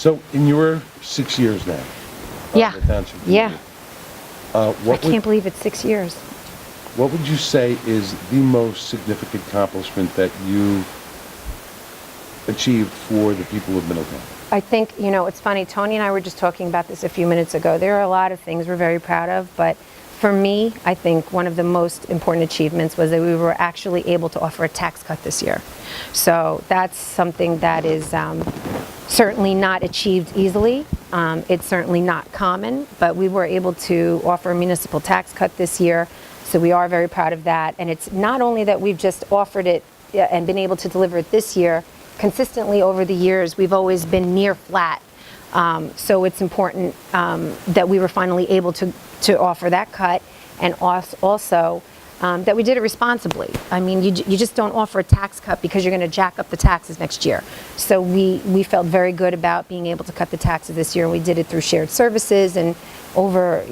So, in your 6 years now, Yeah. in the township Yeah. community, I can't believe it's 6 years. what would you say is the most significant accomplishment that you achieved for the people of Middletown? I think, it's funny, Tony and I were just talking about this a few minutes ago. There are a lot of things we're very proud of, but for me, I think one of the most important achievements was that we were actually able to offer a tax cut this year. So that's something that is certainly not achieved easily. It's certainly not common, but we were able to offer a municipal tax cut this year. So we are very proud of that. And it's not only that we've just offered it and been able to deliver it this year, consistently over the years, we've always been near flat. So it's important that we were finally able to offer that cut, and also that we did it responsibly. I mean, you just don't offer a tax cut because you're going to jack up the taxes next year. So we felt very good about being able to cut the taxes this year, and we did it through shared services and over,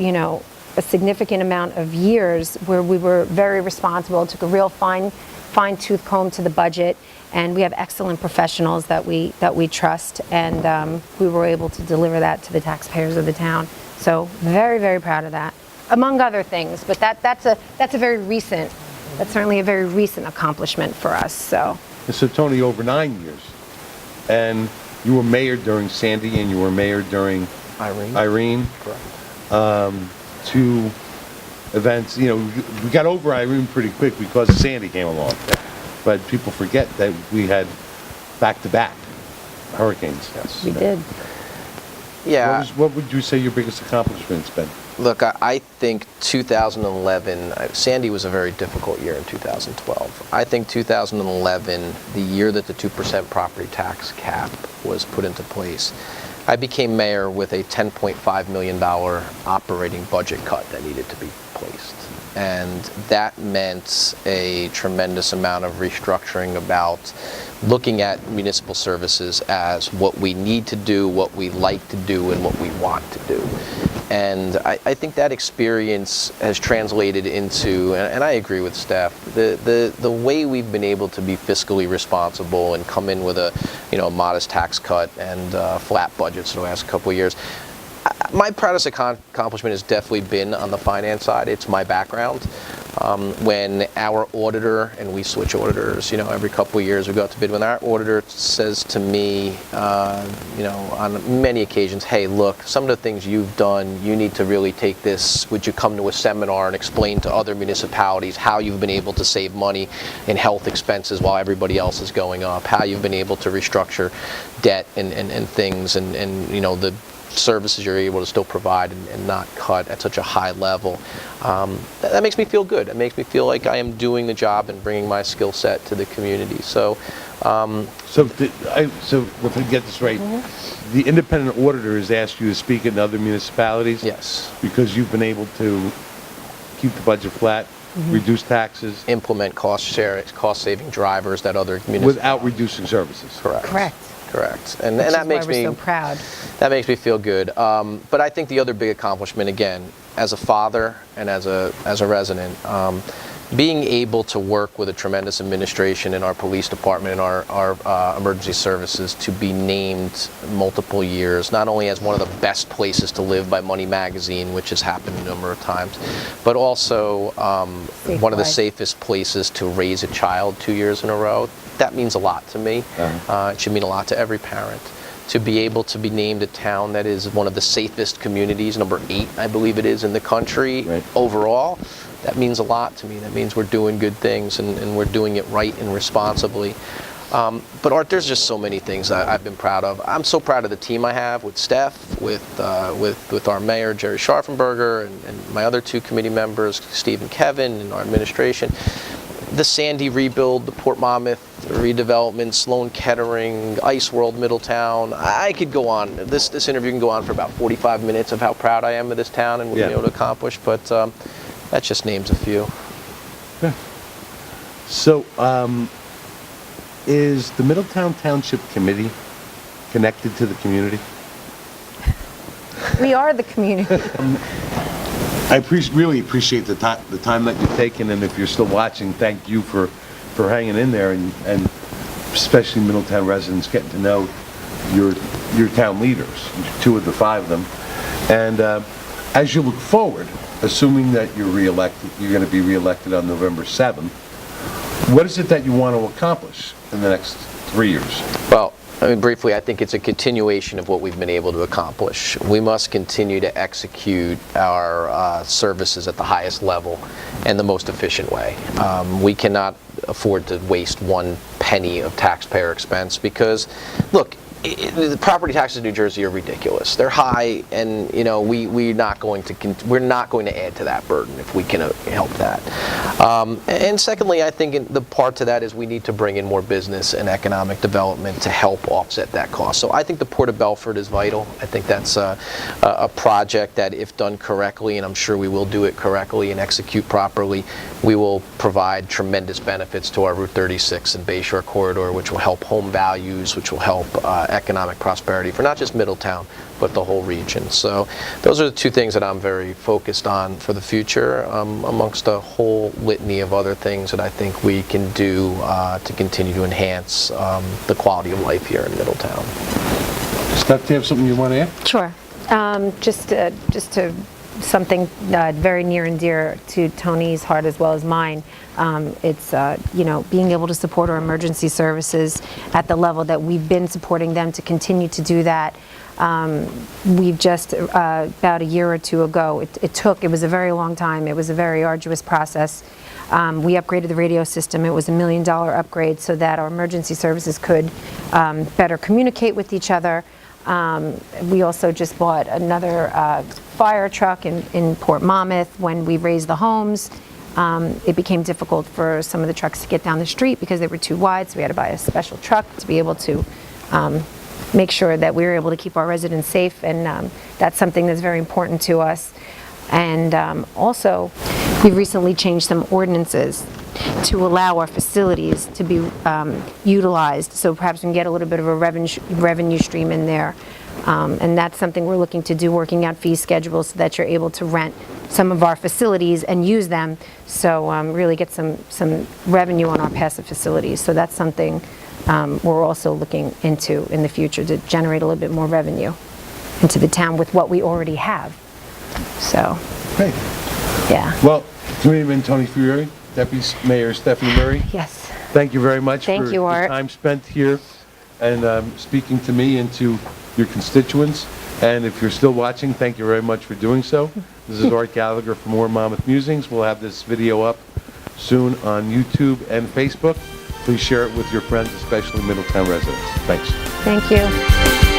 a significant amount of years where we were very responsible, took a real fine-tooth comb to the budget, and we have excellent professionals that we trust, and we were able to deliver that to the taxpayers of the town. So very, very proud of that, among other things. But that's certainly a very recent accomplishment for us. So Tony, over 9 years, and you were mayor during Sandy, and you were mayor during Irene. Correct. Two events, we got over Irene pretty quick because Sandy came along. But people forget that we had back-to-back hurricanes. Yes. we did. Yeah. What would you say your biggest accomplishment's been? Look, I think 2011, Sandy was a very difficult year in 2012. I think 2011, the year that the 2% property tax cap was put into place, I became mayor with a $10.5 million operating budget cut that needed to be placed. And that meant a tremendous amount of restructuring about looking at municipal services as what we need to do, what we like to do, and what we want to do. And I think that experience has translated into, and I agree with Steph, the way we've been able to be fiscally responsible and come in with a modest tax cut and flat budgets the last couple of years. My proudest accomplishment has definitely been on the finance side. It's my background. When our auditor, and we switch auditors, every couple of years we go out to bid, when our auditor says to me, on many occasions, hey, look, some of the things you've done, you need to really take this, would you come to a seminar and explain to other municipalities how you've been able to save money in health expenses while everybody else is going up, how you've been able to restructure debt and things, and the services you're able to still provide and not cut at such a high level. That makes me feel good. It makes me feel like I am doing the job and bringing my skill set to the community. So, so if I get this right, the independent auditor has asked you to speak in other municipalities? Yes. Because you've been able to keep the budget flat, reduce taxes, Implement cost-saving drivers that other municipalities without reducing services. Correct. And that makes me so proud. That makes me feel good. But I think the other big accomplishment, again, as a father and as a resident, being able to work with a tremendous administration in our police department and our emergency services to be named multiple years, not only as one of the best places to live by Money Magazine, which has happened a number of times, but also one of the safest places to raise a child 2 years in a row. That means a lot to me. It should mean a lot to every parent. To be able to be named a town that is one of the safest communities, number 8, I believe it is, in the country overall, that means a lot to me. That means we're doing good things and we're doing it right and responsibly. But Art, there's just so many things I've been proud of. I'm so proud of the team I have with Steph, with our mayor, Jerry Scharfenberger, and my other 2 committee members, Steve and Kevin, and our administration. The Sandy rebuild, the Port Monmouth redevelopment, Sloan Kettering, Ice World Middletown. I could go on. This interview can go on for about 45 minutes of how proud I am of this town and what we've been able to accomplish, but that just names a few. Yeah. So, is the Middletown Township Committee connected to the community? We are the community. I really appreciate the time that you've taken, and if you're still watching, thank you for hanging in there, and especially Middletown residents getting to know your town leaders, 2 of the 5 of them. And as you look forward, assuming that you're going to be reelected on November 7th, what is it that you want to accomplish in the next 3 years? Well, I mean, briefly, I think it's a continuation of what we've been able to accomplish. We must continue to execute our services at the highest level and the most efficient way. We cannot afford to waste 1 penny of taxpayer expense because, look, the property taxes in New Jersey are ridiculous. They're high, and we're not going to add to that burden if we can help that. And secondly, I think the part to that is we need to bring in more business and economic development to help offset that cost. So I think the Port of Belford is vital. I think that's a project that, if done correctly, and I'm sure we will do it correctly and execute properly, we will provide tremendous benefits to our Route 36 and Bayshore corridor, which will help home values, which will help economic prosperity for not just Middletown, but the whole region. So those are the 2 things that I'm very focused on for the future, amongst a whole litany of other things that I think we can do to continue to enhance the quality of life here in Middletown. Steph, do you have something you want to add? Sure. Just to something very near and dear to Tony's heart as well as mine. It's being able to support our emergency services at the level that we've been supporting them, to continue to do that. We've just about a year or 2 ago, it was a very long time. It was a very arduous process. We upgraded the radio system. It was $1 million upgrade so that our emergency services could better communicate with each other. We also just bought another fire truck in Port Monmouth. When we raised the homes, it became difficult for some of the trucks to get down the street because they were too wide, so we had to buy a special truck to be able to make sure that we were able to keep our residents safe, and that's something that's very important to us. And also, we've recently changed some ordinances to allow our facilities to be utilized, so perhaps we can get a little bit of a revenue stream in there. And that's something we're looking to do, working out fee schedules so that you're able to rent some of our facilities and use them, so really get some revenue on our passive facilities. So that's something we're also looking into in the future, to generate a little bit more revenue into the town with what we already have. So, Great. yeah. Well, Committeeman Tony Fiore, Deputy Mayor Stephanie Murray, Yes. thank you very much Thank for you, the Art. time spent here and speaking to me and to your constituents. And if you're still watching, thank you very much for doing so. This is Art Gallagher for More Monmouth Musings. We'll have this video up soon on YouTube and Facebook. Please share it with your friends, especially Middletown residents. Thanks. Thank you.